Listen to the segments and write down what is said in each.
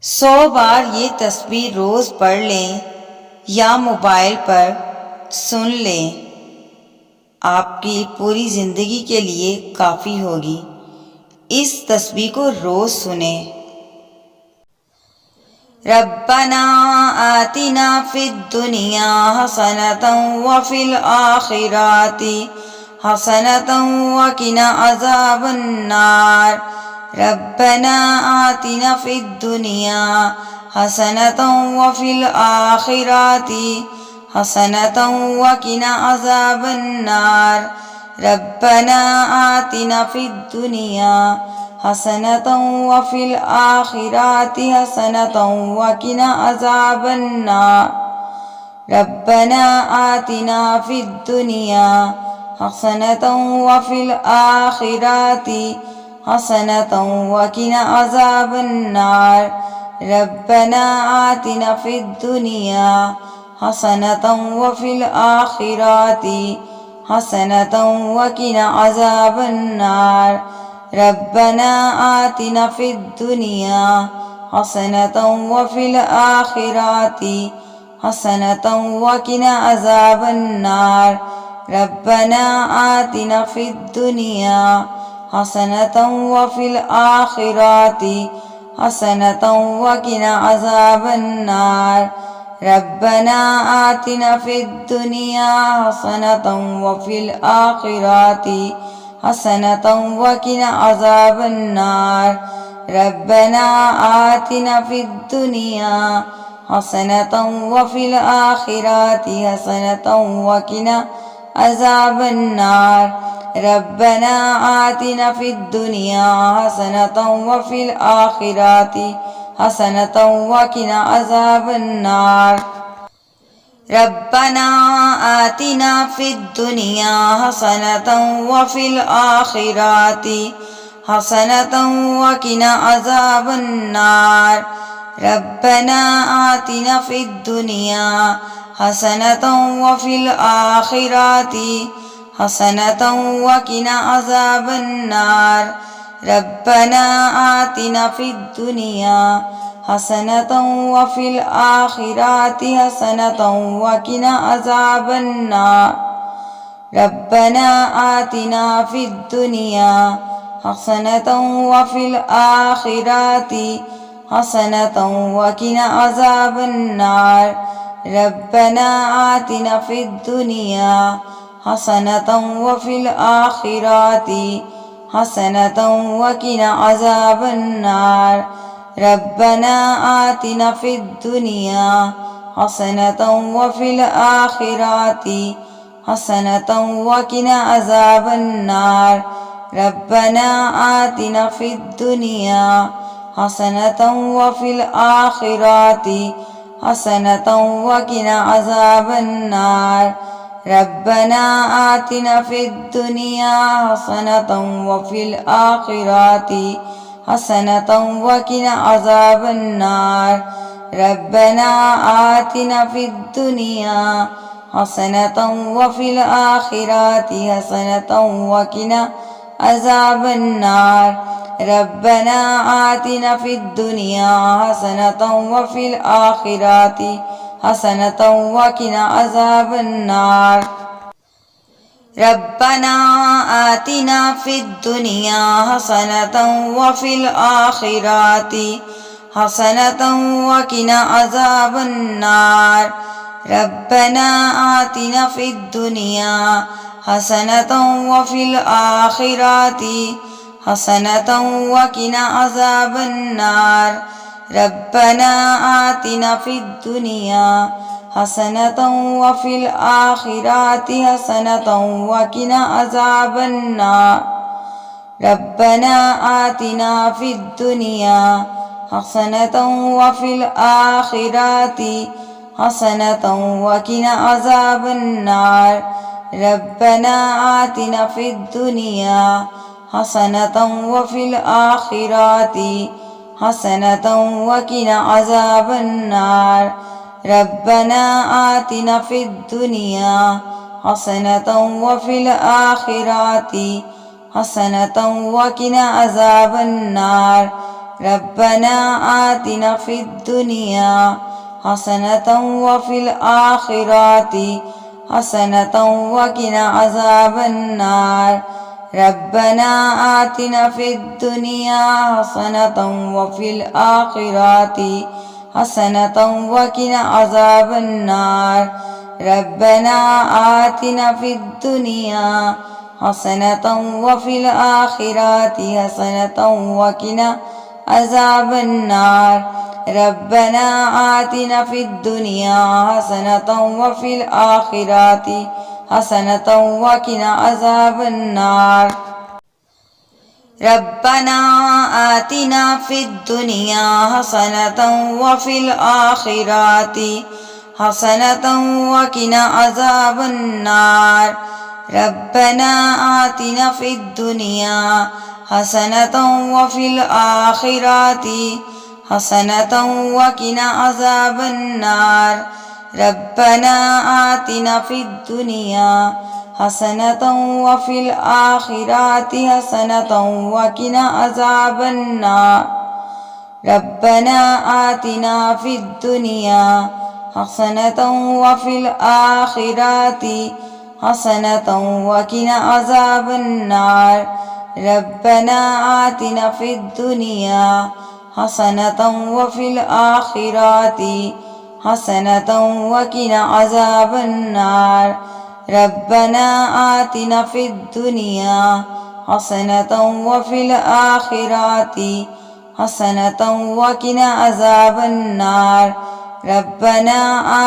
100 बार ये तस्बीह रोज़ पढ़ लें या मोबाइल पर सुन लें, आपकी पूरी ज़िंदगी के लिए काफ़ी होगी। इस तस्बीह को रोज़ सुने। रब्बना आतिना फिद दुनिया हसनतन व फिल आखिराति हसनतन व किना अज़ाबन नार। रब्बना आतिना फिद दुनिया हसनतन व फिल आखिराति हसनतन व किना अज़ाबन नार। रब्बना आतिना फिद दुनिया हसनतन व फिल आखिराति हसनतन व किना अज़ाबन नार। रब्बना आतिना फिद दुनिया हसनतन व फिल आखिराति हसनतन व किना अज़ाबन नार। रब्बना आतिना फिद दुनिया हसनतन व फिल आखिराति हसनतन व किना अज़ाबन नार। रब्बना आतिना फिद दुनिया हसनतन व फिल आखिराति हसनतन व किना अज़ाबन नार। रब्बना आतिना फिद दुनिया हसनतन व फिल आखिराति हसनतन व किना अज़ाबन नार। रब्बना आतिना फिद दुनिया हसनतन व फिल आखिराति हसनतन व किना अज़ाबन नार। रब्बना आतिना फिद दुनिया हसनतन व फिल आखिराति हसनतन व किना अज़ाबन नार। रब्बना आतिना फिद दुनिया हसनतन व फिल आखिराति हसनतन व किना अज़ाबन नार। रब्बना आतिना फिद दुनिया हसनतन व फिल आखिराति हसनतन व किना अज़ाबन नार। रब्बना आतिना फिद दुनिया हसनतन व फिल आखिराति हसनतन व किना अज़ाबन नार। रब्बना आतिना फिद दुनिया हसनतन व फिल आखिराति हसनतन व किना अज़ाबन नार। रब्बना आतिना फिद दुनिया हसनतन व फिल आखिराति हसनतन व किना अज़ाबन नार। रब्बना आतिना फिद दुनिया हसनतन व फिल आखिराति हसनतन व किना अज़ाबन नार। रब्बना आतिना फिद दुनिया हसनतन व फिल आखिराति हसनतन व किना अज़ाबन नार। रब्बना आतिना फिद दुनिया हसनतन व फिल आखिराति हसनतन व किना अज़ाबन नार। रब्बना आतिना फिद दुनिया हसनतन व फिल आखिराति हसनतन व किना अज़ाबन नार। रब्बना आतिना फिद दुनिया हसनतन व फिल आखिराति हसनतन व किना अज़ाबन नार। रब्बना आतिना फिद दुनिया हसनतन व फिल आखिराति हसनतन व किना अज़ाबन नार। रब्बना आतिना फिद दुनिया हसनतन व फिल आखिराति हसनतन व किना अज़ाबन नार। रब्बना आतिना फिद दुनिया हसनतन व फिल आखिराति हसनतन व किना अज़ाबन नार। रब्बना आतिना फिद दुनिया हसनतन व फिल आखिराति हसनतन व किना अज़ाबन नार। रब्बना आतिना फिद दुनिया हसनतन व फिल आखिराति हसनतन व किना अज़ाबन नार। रब्बना आतिना फिद दुनिया हसनतन व फिल आखिराति हसनतन व किना अज़ाबन नार। रब्बना आतिना फिद दुनिया हसनतन व फिल आखिराति हसनतन व किना अज़ाबन नार। ربنا آتنا في الدنيا حسنة وفي الآخرة حسنة وقنا عذاب النار ربنا آتنا في الدنيا حسنة وفي الآخرة حسنة وقنا عذاب النار ربنا آتنا في الدنيا حسنة وفي الآخرة حسنة وقنا عذاب النار ربنا آتنا في الدنيا حسنة وفي الآخرة حسنة وقنا عذاب النار ربنا آتنا في الدنيا حسنة وفي الآخرة حسنة وقنا عذاب النار ربنا آتنا في الدنيا حسنة وفي الآخرة حسنة وقنا عذاب النار ربنا آتنا في الدنيا حسنة وفي الآخرة حسنة وقنا عذاب النار ربنا آتنا في الدنيا حسنة وفي الآخرة حسنة وقنا عذاب النار ربنا آتنا في الدنيا حسنة وفي الآخرة حسنة وقنا عذاب النار ربنا آتنا في الدنيا حسنة وفي الآخرة حسنة وقنا عذاب النار ربنا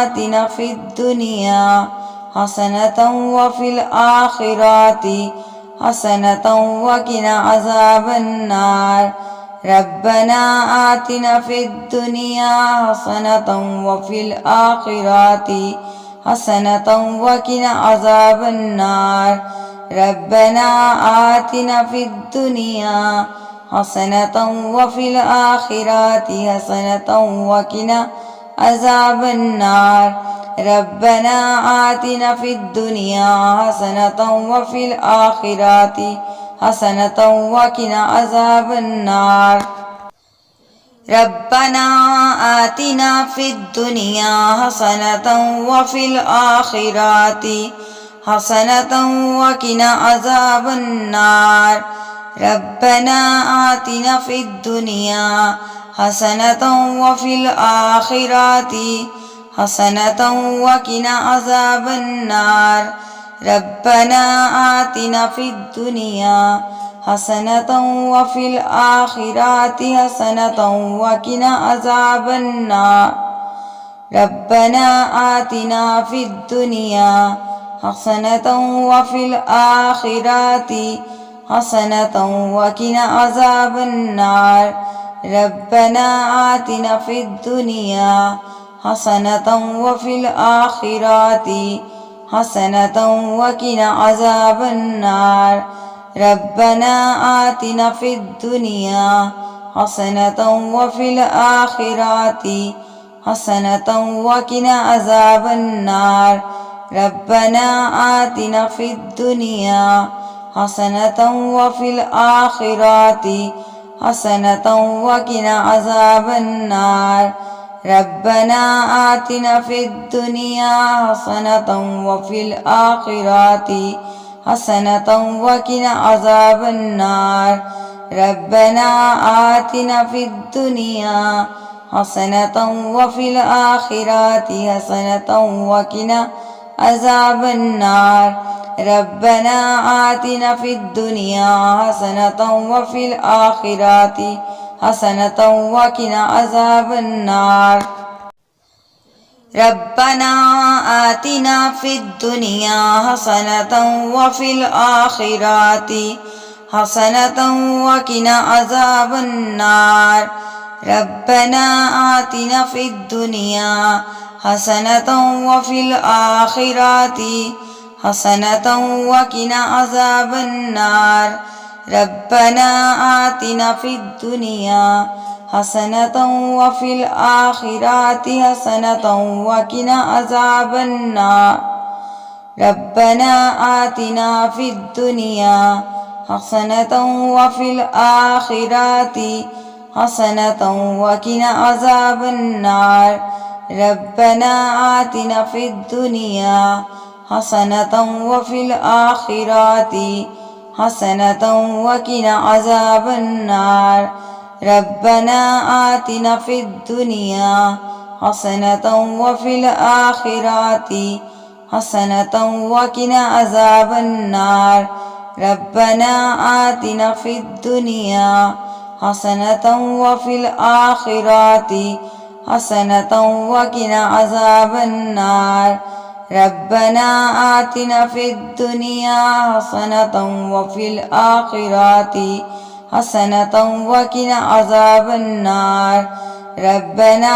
آتنا في الدنيا حسنة وفي الآخرة حسنة وقنا عذاب النار ربنا آتنا في الدنيا حسنة وفي الآخرة حسنة وقنا عذاب النار ربنا آتنا في الدنيا حسنة وفي الآخرة حسنة وقنا عذاب النار ربنا آتنا في الدنيا حسنة وفي الآخرة حسنة وقنا عذاب النار ربنا آتنا في الدنيا حسنة وفي الآخرة حسنة وقنا عذاب النار ربنا آتنا في الدنيا حسنة وفي الآخرة حسنة وقنا عذاب النار ربنا آتنا في الدنيا حسنة وفي الآخرة حسنة وقنا عذاب النار ربنا آتنا في الدنيا حسنة وفي الآخرة حسنة وقنا عذاب النار ربنا آتنا في الدنيا حسنة وفي الآخرة حسنة وقنا عذاب النار ربنا آتنا في الدنيا حسنة وفي الآخرة حسنة وقنا عذاب النار ربنا آتنا في الدنيا حسنة وفي الآخرة حسنة وقنا عذاب النار ربنا آتنا في الدنيا حسنة وفي الآخرة حسنة وقنا عذاب النار ربنا آتنا في الدنيا حسنة وفي الآخرة حسنة وقنا عذاب النار ربنا آتنا في الدنيا حسنة وفي الآخرة حسنة وقنا عذاب النار ربنا آتنا في الدنيا حسنة وفي الآخرة حسنة وقنا عذاب النار ربنا آتنا في الدنيا حسنة وفي الآخرة حسنة وقنا عذاب النار ربنا آتنا في الدنيا حسنة وفي الآخرة حسنة وقنا عذاب النار ربنا آتنا في الدنيا حسنة وفي الآخرة حسنة وقنا عذاب النار ربنا آتنا في الدنيا حسنة وفي الآخرة حسنة وقنا عذاب النار ربنا آتنا في الدنيا حسنة وفي الآخرة حسنة وقنا عذاب النار ربنا آتنا في الدنيا حسنة وفي الآخرة حسنة وقنا عذاب النار ربنا آتنا في الدنيا حسنة وفي الآخرة حسنة وقنا عذاب النار ربنا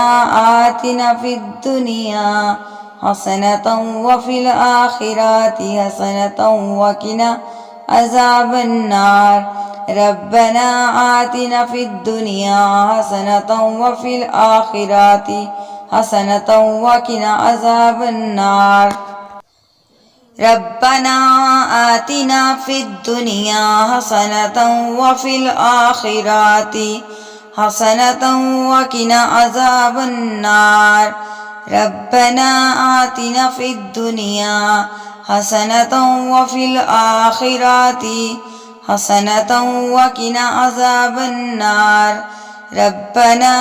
آتنا في الدنيا حسنة وفي الآخرة حسنة وقنا عذاب النار ربنا آتنا في الدنيا حسنة وفي الآخرة حسنة وقنا عذاب النار ربنا آتنا في الدنيا حسنة وفي الآخرة حسنة وقنا عذاب النار ربنا آتنا في الدنيا حسنة وفي الآخرة حسنة وقنا عذاب النار ربنا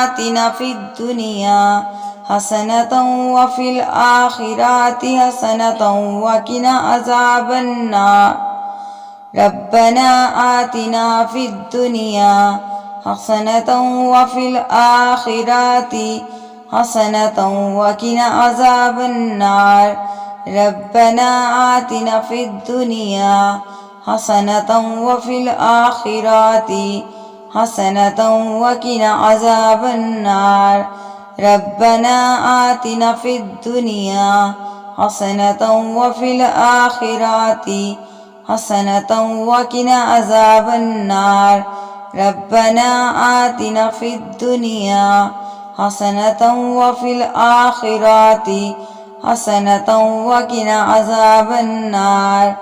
آتنا في الدنيا حسنة وفي الآخرة حسنة وقنا عذاب النار ربنا آتنا في الدنيا حسنة وفي الآخرة حسنة وقنا عذاب النار ربنا آتنا في الدنيا حسنة وفي الآخرة حسنة وقنا عذاب النار ربنا آتنا في الدنيا حسنة وفي الآخرة حسنة وقنا عذاب النار ربنا آتنا في الدنيا حسنة وفي الآخرة حسنة وقنا عذاب النار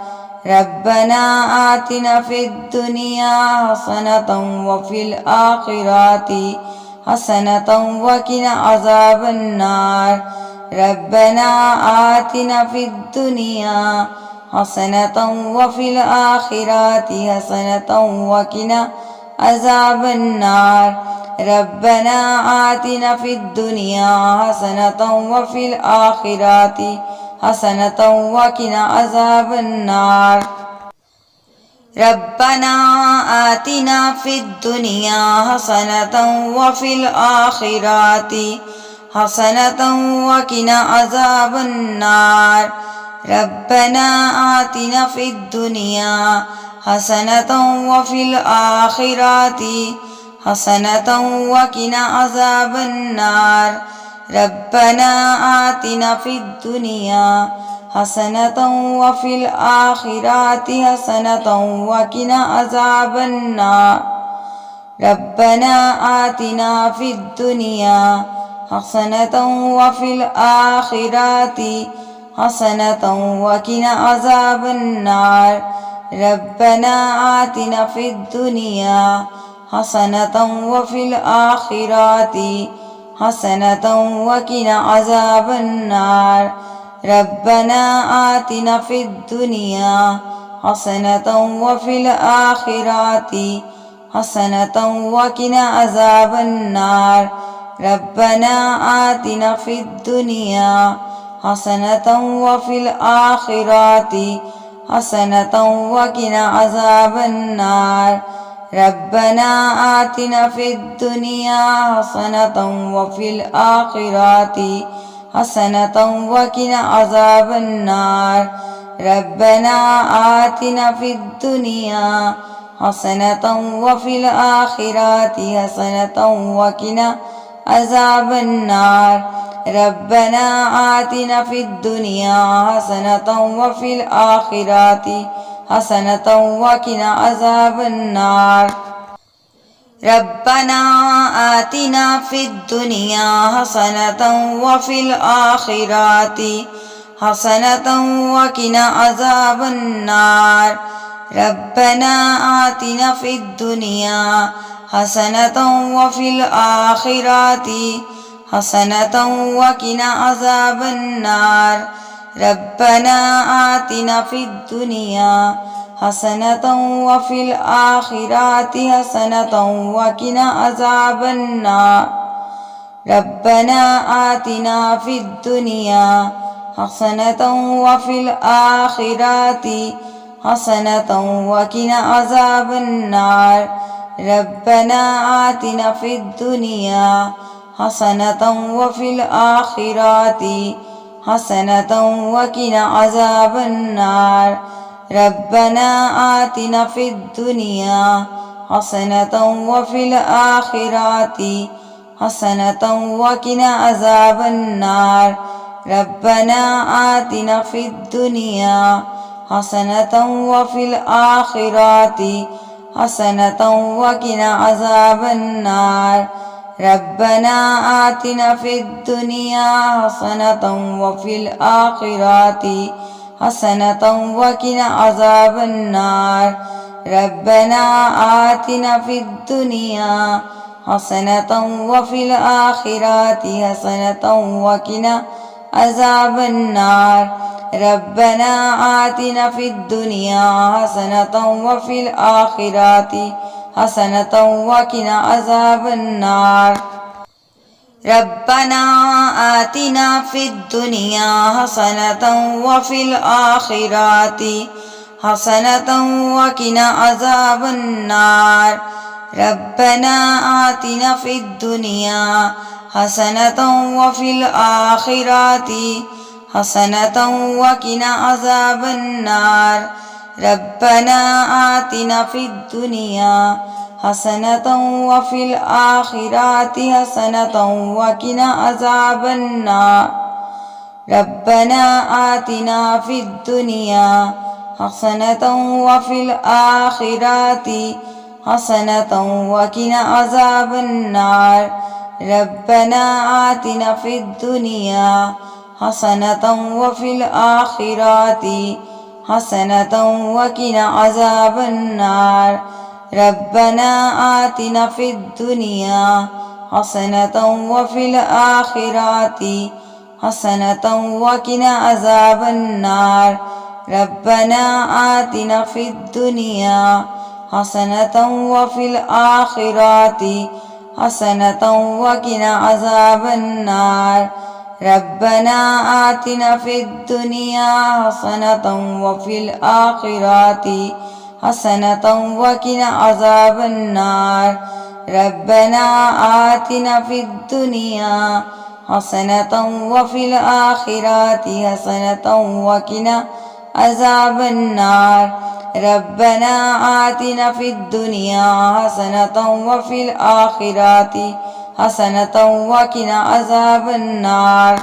ربنا آتنا في الدنيا حسنة وفي الآخرة حسنة وقنا عذاب النار ربنا آتنا في الدنيا حسنة وفي الآخرة حسنة وقنا عذاب النار ربنا آتنا في الدنيا حسنة وفي الآخرة حسنة وقنا عذاب النار ربنا آتنا في الدنيا حسنة وفي الآخرة حسنة وقنا عذاب النار ربنا آتنا في الدنيا حسنة وفي الآخرة حسنة وقنا عذاب النار ربنا آتنا في الدنيا حسنة وفي الآخرة حسنة وقنا عذاب النار ربنا آتنا في الدنيا حسنة وفي الآخرة حسنة وقنا عذاب النار ربنا آتنا في الدنيا حسنة وفي الآخرة حسنة وقنا عذاب النار ربنا آتنا في الدنيا حسنة وفي الآخرة حسنة وقنا عذاب النار ربنا آتنا في الدنيا حسنة وفي الآخرة حسنة وقنا عذاب النار ربنا آتنا في الدنيا حسنة وفي الآخرة حسنة وقنا عذاب النار ربنا آتنا في الدنيا حسنة وفي الآخرة حسنة وقنا عذاب النار ربنا آتنا في الدنيا حسنة وفي الآخرة حسنة وقنا عذاب النار ربنا آتنا في الدنيا حسنة وفي الآخرة حسنة وقنا عذاب النار ربنا آتنا في الدنيا حسنة وفي الآخرة حسنة وقنا عذاب النار ربنا آتنا في الدنيا حسنة وفي الآخرة حسنة وقنا عذاب النار ربنا آتنا في الدنيا حسنة وفي الآخرة حسنة وقنا عذاب النار ربنا آتنا في الدنيا حسنة وفي الآخرة حسنة وقنا عذاب النار ربنا آتنا في الدنيا حسنة وفي الآخرة حسنة وقنا عذاب النار ربنا آتنا في الدنيا حسنة وفي الآخرة حسنة وقنا عذاب النار ربنا آتنا في الدنيا حسنة وفي الآخرة حسنة وقنا عذاب النار ربنا آتنا في الدنيا حسنة وفي الآخرة حسنة وقنا عذاب النار ربنا آتنا في الدنيا حسنة وفي الآخرة حسنة وقنا عذاب النار ربنا آتنا في الدنيا حسنة وفي الآخرة حسنة وقنا عذاب النار ربنا آتنا في الدنيا حسنة وفي الآخرة حسنة وقنا عذاب النار ربنا آتنا في الدنيا حسنة وفي الآخرة حسنة وقنا عذاب النار ربنا آتنا في الدنيا حسنة وفي الآخرة حسنة وقنا عذاب النار ربنا آتنا في الدنيا حسنة وفي الآخرة حسنة وقنا عذاب النار ربنا آتنا في الدنيا حسنة وفي الآخرة حسنة وقنا عذاب النار ربنا آتنا في الدنيا حسنة وفي الآخرة حسنة وقنا عذاب النار ربنا آتنا في الدنيا حسنة وفي الآخرة حسنة وقنا عذاب النار ربنا آتنا في الدنيا حسنة وفي الآخرة حسنة وقنا عذاب النار ربنا آتنا في الدنيا حسنة وفي الآخرة حسنة وقنا عذاب النار